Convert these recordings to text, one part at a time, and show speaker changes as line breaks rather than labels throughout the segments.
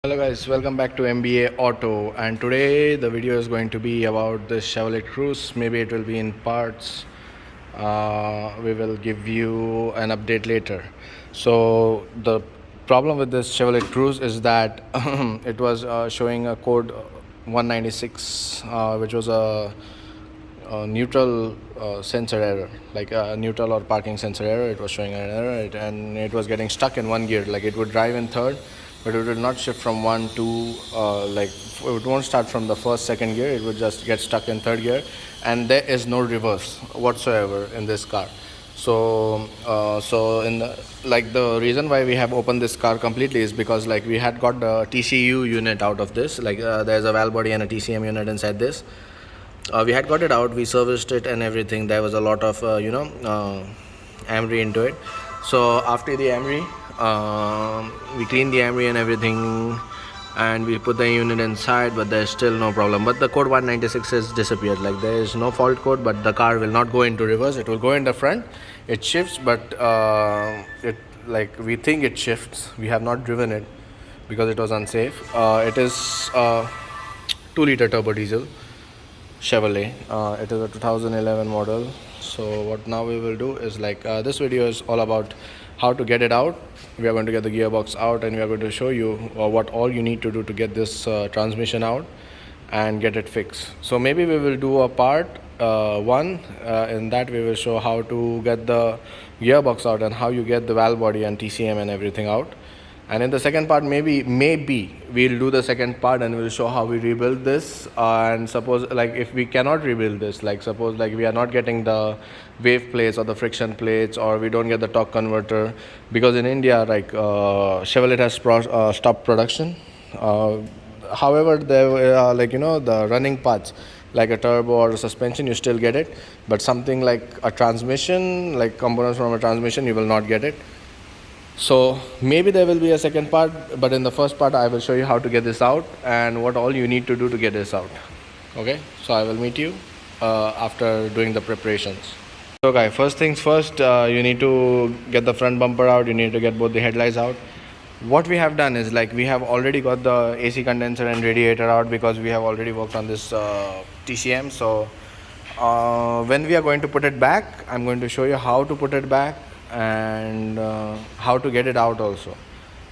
Hello guys, welcome back to MBA Auto, and today the video is going to be about this Chevrolet Cruze. Maybe it will be in parts. We will give you an update later. So the problem with this Chevrolet Cruze is that it was showing a code 196, which was a neutral sensor error, like a neutral or parking sensor error. It was showing an error, and it was getting stuck in one gear. Like it would drive in third, but it will not shift from one to like it won't start from the first second gear. It would just get stuck in third gear, and there is no reverse whatsoever in this car. So in the, like, the reason why we have opened this car completely is because like we had got the TCU unit out of this. Like there's a valve body and a TCM unit inside this. We had got it out, we serviced it and everything. There was a lot of AMRI into it. So after the AMRI, we cleaned the AMRI and everything, and we put the unit inside, but there's still no problem. But the code 196 has disappeared. Like there is no fault code, but the car will not go into reverse. It will go in the front. It shifts, but it, like, we think it shifts. We have not driven it because it was unsafe. It is 2-liter turbo diesel Chevrolet. It is a 2011 model. So what now we will do is, like, this video is all about how to get it out. We are going to get the gearbox out, and we are going to show you what all you need to do to get this transmission out and get it fixed. So maybe we will do a part one. In that we will show how to get the gearbox out and how you get the valve body and TCM and everything out. And in the second part, maybe we'll do the second part and we'll show how we rebuild this. And suppose, like, if we cannot rebuild this, like suppose like we are not getting the wave plates or the friction plates, or we don't get the torque converter, because in India, like, Chevrolet has stopped production. However, there are, like, the running parts like a turbo or a suspension, you still get it, but something like a transmission, like components from a transmission, you will not get it. So maybe there will be a second part, but in the first part I will show you how to get this out and what all you need to do to get this out. Okay, so I will meet you after doing the preparations. So guys, first things first, you need to get the front bumper out. You need to get both the headlights out. What we have done is, like, we have already got the AC condenser and radiator out because we have already worked on this TCM. So when we are going to put it back, I'm going to show you how to put it back and how to get it out also.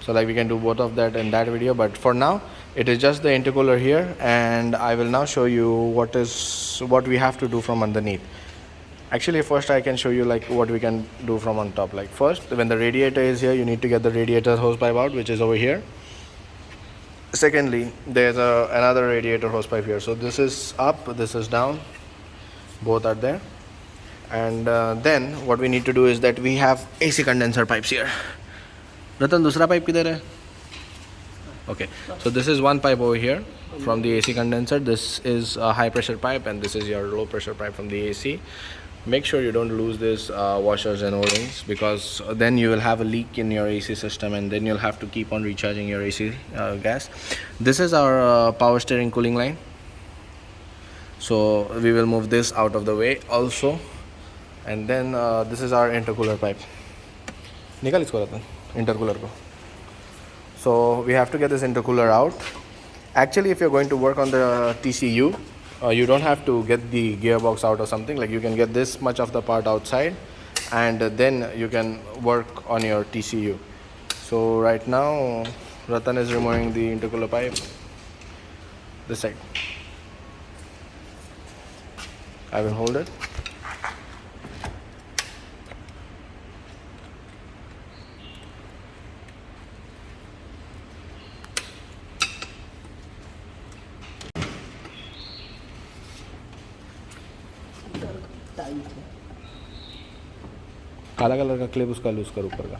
So like we can do both of that in that video, but for now it is just the intercooler here, and I will now show you what we have to do from underneath. Actually, first I can show you like what we can do from on top. Like, first, when the radiator is here, you need to get the radiator hosepipe out, which is over here. Secondly, there's another radiator hosepipe here. So this is up, this is down, both are there. And then what we need to do is that we have AC condenser pipes here. Ratan, dusra pipe kidhar hai? Okay, so this is one pipe over here from the AC condenser. This is a high pressure pipe, and this is your low pressure pipe from the AC. Make sure you don't lose this washers and O-rings, because then you will have a leak in your AC system, and then you'll have to keep on recharging your AC gas. This is our power steering cooling line. So we will move this out of the way also. And then this is our intercooler pipe. Nikal isko Ratan, intercooler ko. So we have to get this intercooler out. Actually, if you're going to work on the TCU, you don't have to get the gearbox out or something. Like, you can get this much of the part outside, and then you can work on your TCU. So right now Ratan is removing the intercooler pipe this side. I will hold it. काला colour का clip उसका loose कर ऊपर का.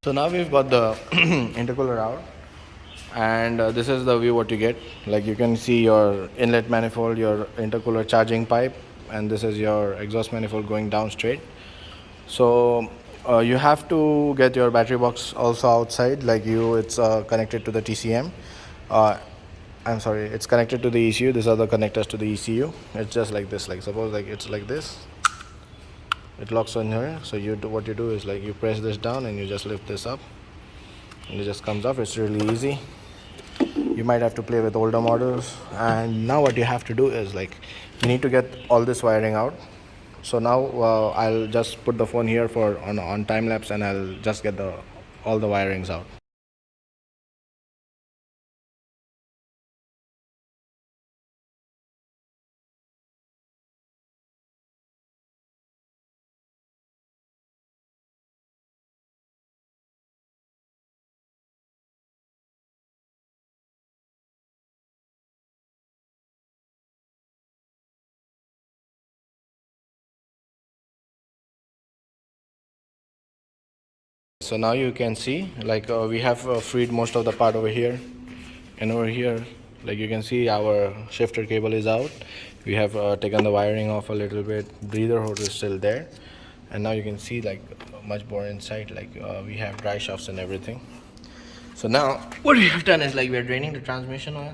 So now we've got the intercooler out, and this is the view what you get. Like, you can see your inlet manifold, your intercooler charging pipe, and this is your exhaust manifold going down straight. So you have to get your battery box also outside. Like, it's connected to the TCM. I'm sorry, it's connected to the ECU. These are the connectors to the ECU. It's just like this. Like, suppose like it's like this, It locks on here. So you do, what you do is like you press this down and you just lift this up, and it just comes off. It's really easy. You might have to play with older models. And now what you have to do is like you need to get all this wiring out. So now I'll just put the phone here for on time lapse, and I'll just get the all the wirings out. So now you can see like we have freed most of the part over here, and over here like you can see our shifter cable is out. We have taken the wiring off a little bit. Breather hose is still there, and now you can see like much more inside, like we have dry shafts and everything. So now what we have done is like we are draining the transmission oil,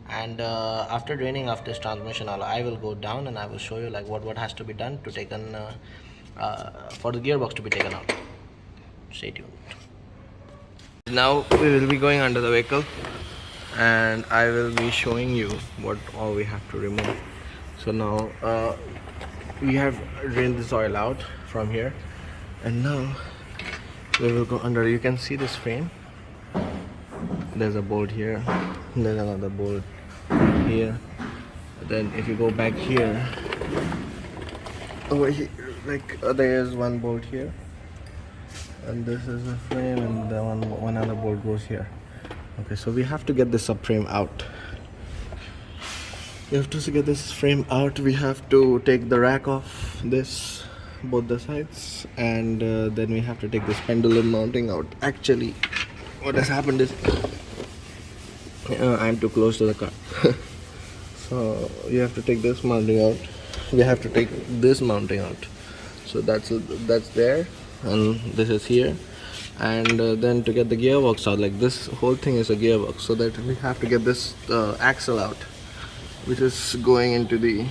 and after draining of this transmission oil I will go down and I will show you like what has to be done to take an for the gearbox to be taken out. Stay tuned. Now we will be going under the vehicle, and I will be showing you what all we have to remove. So now we have drained this oil out from here, and now we will go under. You can see this frame. There's a bolt here, there's another bolt here. Then if you go back here, over here, like there's one bolt here, and this is a frame, and the one other bolt goes here. Okay, so we have to get this subframe out. We have to get this frame out. We have to take the rack off this, both the sides, and then we have to take this pendulum mounting out. Actually, what has happened is I'm too close to the car. So you have to take this mounting out. We have to take this mounting out. So that's there, and this is here. And then to get the gearbox out, like this whole thing is a gearbox, so that we have to get this axle out, which is going into the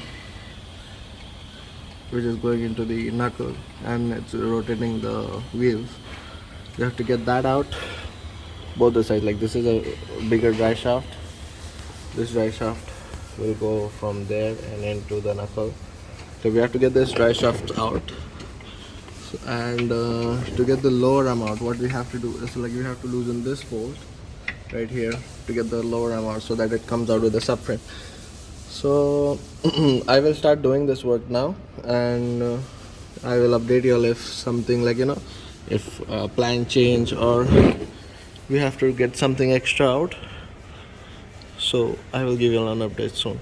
knuckle, and it's rotating the wheels. You have to get that out, both the sides. Like this is a bigger dry shaft. This dry shaft will go from there and into the knuckle. So we have to get this dry shaft out. So, and to get the lower arm out, what we have to do is like we have to loosen this bolt right here to get the lower arm out, so that it comes out with the subframe. So I will start doing this work now, and I will update you all if something like if plan change or we have to get something extra out. So I will give you all an update soon.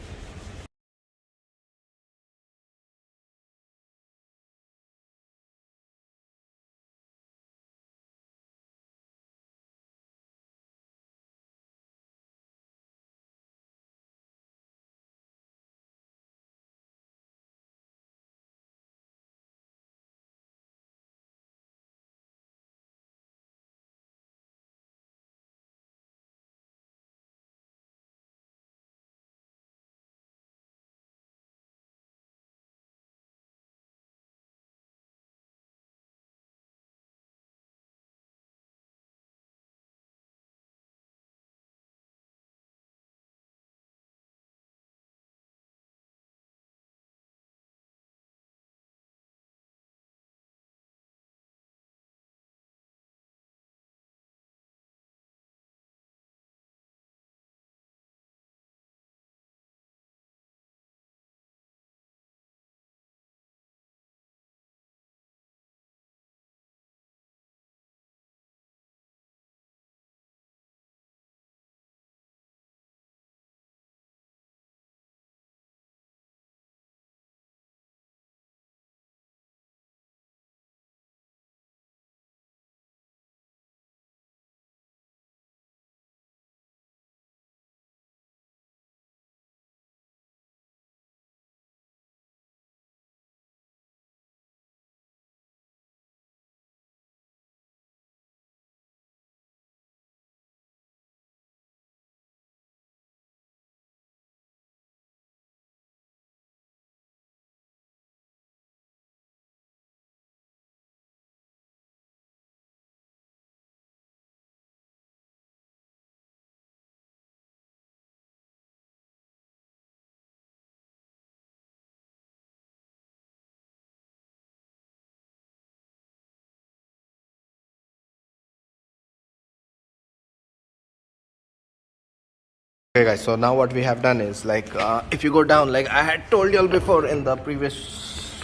Okay guys, so now what we have done is like if you go down, like I had told you all before in the previous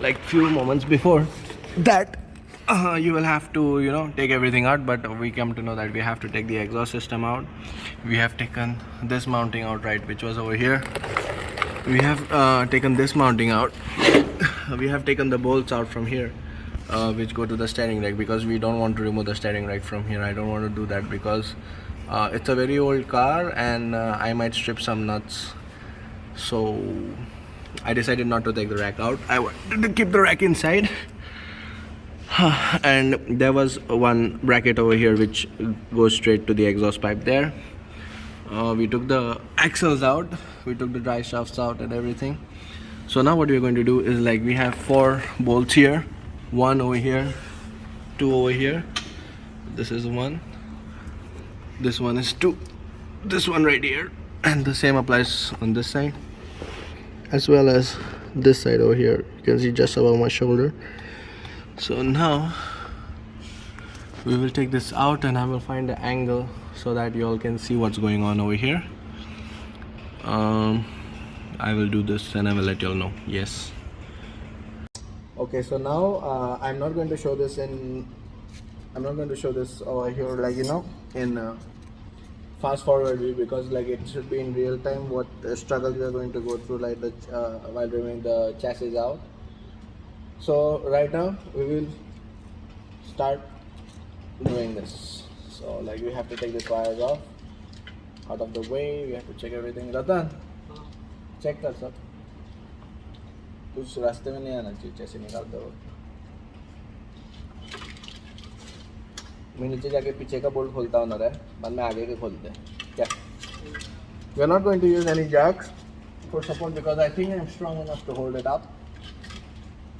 like few moments before, that you will have to take everything out, but we come to know that we have to take the exhaust system out. We have taken this mounting out, right, which was over here. We have taken this mounting out. We have taken the bolts out from here, which go to the steering rack, because we don't want to remove the steering rack from here. I don't want to do that because it's a very old car and I might strip some nuts. So I decided not to take the rack out. I wanted to keep the rack inside. And there was one bracket over here which goes straight to the exhaust pipe there. We took the axles out, we took the drive shafts out and everything. So now what we're going to do is, like, we have 4 bolts here, 1 over here, 2 over here, this is 1, this one is 2, this one right here, and the same applies on this side as well as this side over here. You can see just above my shoulder. So now we will take this out and I will find the angle so that you all can see what's going on over here. I will do this and I will let you all know. Yes. Okay, so now I'm not going to show this over here, like, in fast forward view, because like it should be in real time what struggle we are going to go through, like while removing the chassis out. So right now we will start doing this. So like we have to take this wires off out of the way. We have to check everything. Ratan, check कर सब कुछ रास्ते में नहीं आना चाहिए चैसे निकालते हो. मैं नीचे जाके पीछे का बोल्ट खोलता हूँ ना रे, बाद में आगे के खोलते हैं क्या. We are not going to use any jacks for support because I think I'm strong enough to hold it up.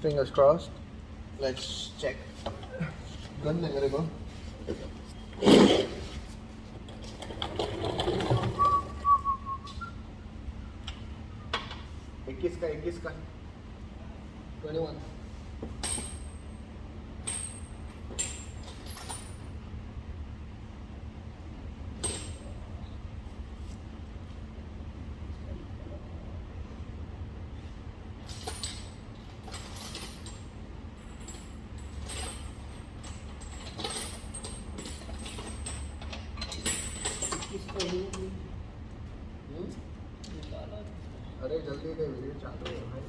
Fingers crossed. Let's check. Gun ले मेरे को. 21 का 21. अरे जल्दी दे, वीडियो चालू है भाई.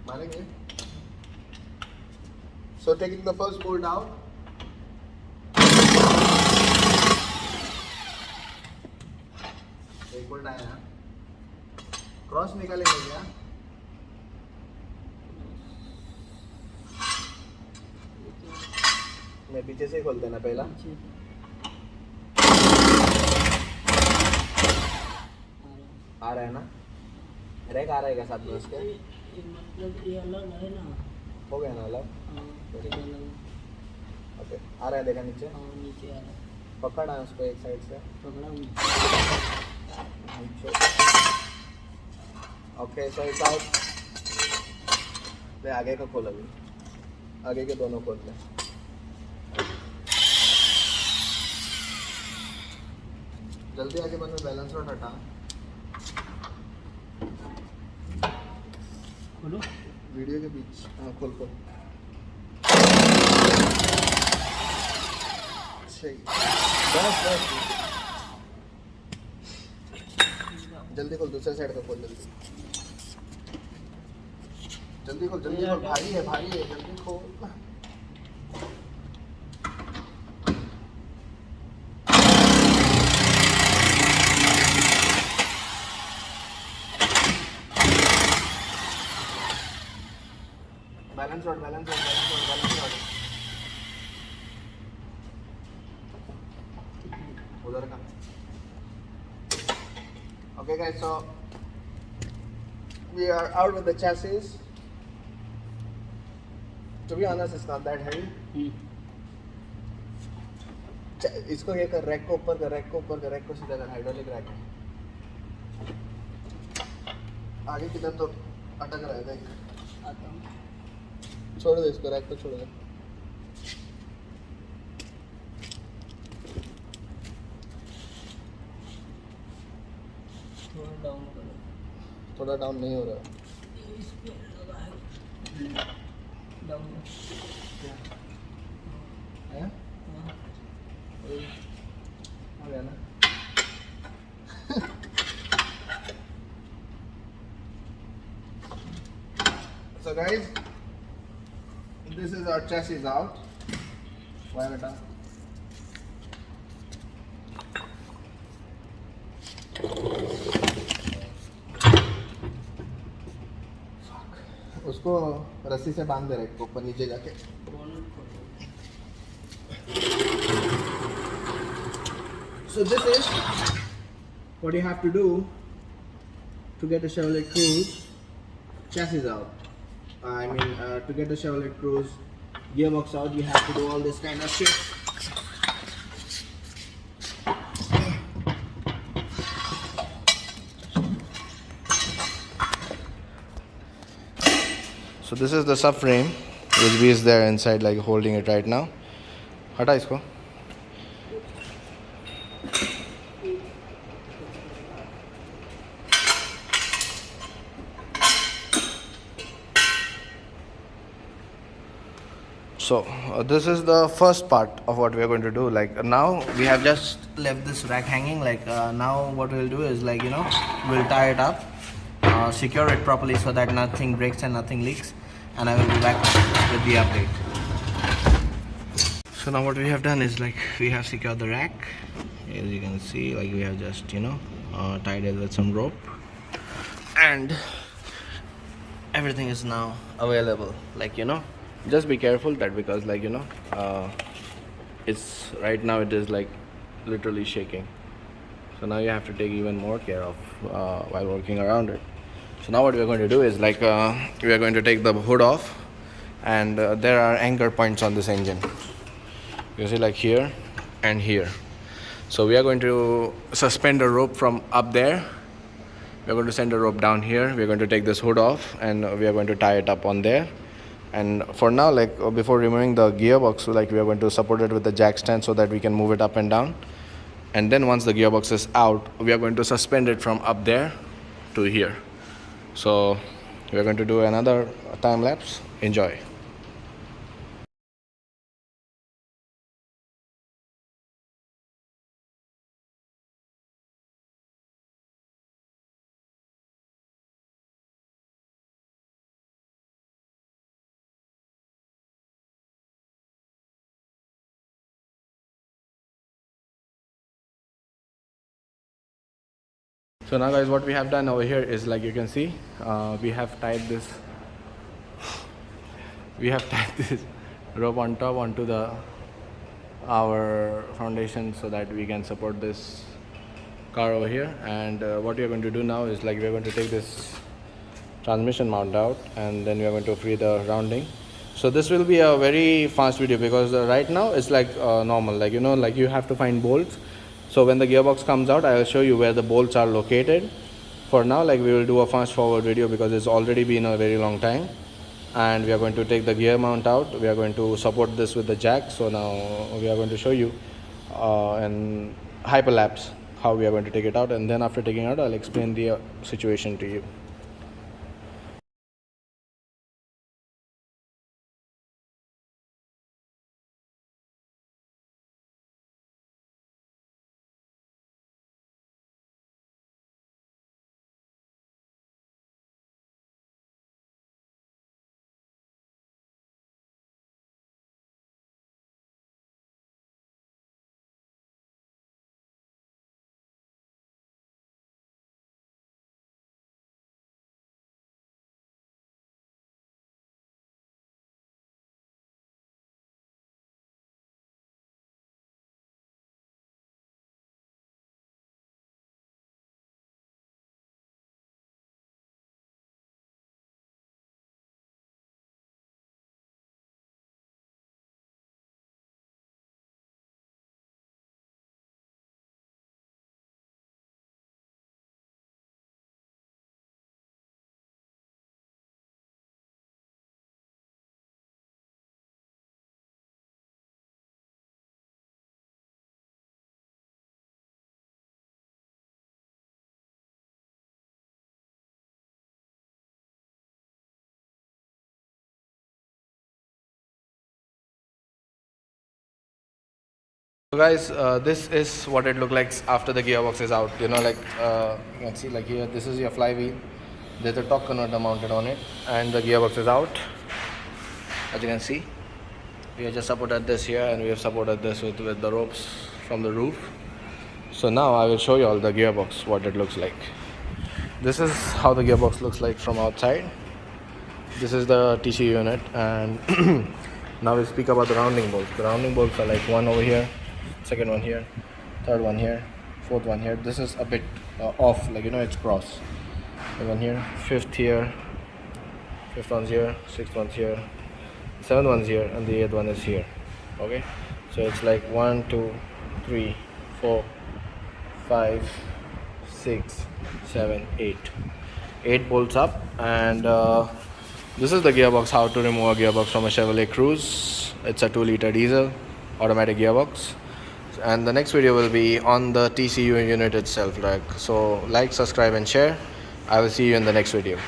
मारेंगे. So taking the first bolt out. एक बोल्ट आया. क्रॉस निकालेंगे क्या? मैं पीछे से ही खोल देना पहला. आ रहा है ना? रैक आ रहा है क्या साथ में उसके?
मतलब ये अलग है ना.
हो गया ना अलग? ओके, आ रहा है, देखा नीचे?
हाँ नीचे आ रहा है.
पकड़ा है उसको एक साइड से.
पकड़ा हूँ.
Okay, so it's out. ले आगे का खोल, अभी आगे के दोनों खोल ले. जल्दी आगे बंद में बैलेंस रोड हटा.
खोलो
वीडियो के बीच. हाँ खोल खोल. सही. बस बस जल्दी खोल. दूसरे साइड का खोल. जल्दी खोल. जल्दी खोल. भारी है, भारी है. जल्दी खोल. Balance road, balance road, balance road, balance road. उधर का. Okay guys, so we are out with the chassis. To be honest, it's not that heavy. इसको ये कर, रैक को ऊपर कर, रैक को ऊपर कर, रैक को सीधा कर. हाइड्रोलिक रैक है. आगे किधर तो अटक रहा है, देख.
आता हूँ.
छोड़ दे इसको, रैक पे छोड़ दे।
थोड़ा डाउन करो।
थोड़ा डाउन नहीं हो रहा है।
इस पे लगा है। डाउन
आया?
हाँ।
आ गया ना? So guys, this is our chassis out. Why beta? उसको रस्सी से बांध दे रहे ऊपर नीचे जाके। So this is what you have to do to get a Chevrolet Cruze chassis out. I mean, to get the Chevrolet Cruze gearbox out, you have to do all this kind of shit. So this is the subframe, which is there inside, like holding it right now. हटा इसको. So this is the first part of what we are going to do. Like now we have just left this rack hanging. Like now what we'll do is, like, we'll tie it up, secure it properly so that nothing breaks and nothing leaks, and I will be back with the update. So now what we have done is, like, we have secured the rack. As you can see, like, we have just tied it with some rope, and everything is now available. Like, just be careful that, because, like, it's right now it is like literally shaking, so now you have to take even more care of while working around it. So now what we are going to do is, like, we are going to take the hood off, and there are anchor points on this engine. You see, like here and here. So we are going to suspend a rope from up there. We are going to send a rope down here. We are going to take this hood off, and we are going to tie it up on there. And for now, like, before removing the gearbox, like, we are going to support it with the jack stand so that we can move it up and down. And then once the gearbox is out, we are going to suspend it from up there to here. So we are going to do another time lapse. Enjoy. So now, guys, what we have done over here is, like, you can see, we have tied this rope on top onto the our foundation so that we can support this car over here. And what we are going to do now is, like, we are going to take this transmission mount out, and then we are going to free the rounding. So this will be a very fast video, because right now it's like normal, like, like, you have to find bolts. So when the gearbox comes out, I will show you where the bolts are located. For now, like, we will do a fast forward video because it's already been a very long time. And we are going to take the gear mount out. We are going to support this with the jack. So now we are going to show you in hyperlapse how we are going to take it out, and then after taking it out, I'll explain the situation to you. So guys, this is what it looks like after the gearbox is out. You know, like you can see, like here, this is your flywheel. There's a torque converter mounted on it, and the gearbox is out. As you can see, we have just supported this here, and we have supported this with the ropes from the roof. So now I will show you all the gearbox, what it looks like. This is how the gearbox looks like from outside. This is the TC unit, and now we'll speak about the rounding bolts. The rounding bolts are like one over here, second one here, third one here, fourth one here. This is a bit off, like, you know, it's cross. One here, fifth here, fifth one's here, sixth one's here, seventh one's here, and the eighth one is here. Okay, so it's like 1 2 3 4 5 6 7 8 bolts up. And this is the gearbox, how to remove a gearbox from a Chevrolet Cruze. It's a 2-liter diesel automatic gearbox, and the next video will be on the TCU unit itself. So like, subscribe and share. I will see you in the next video.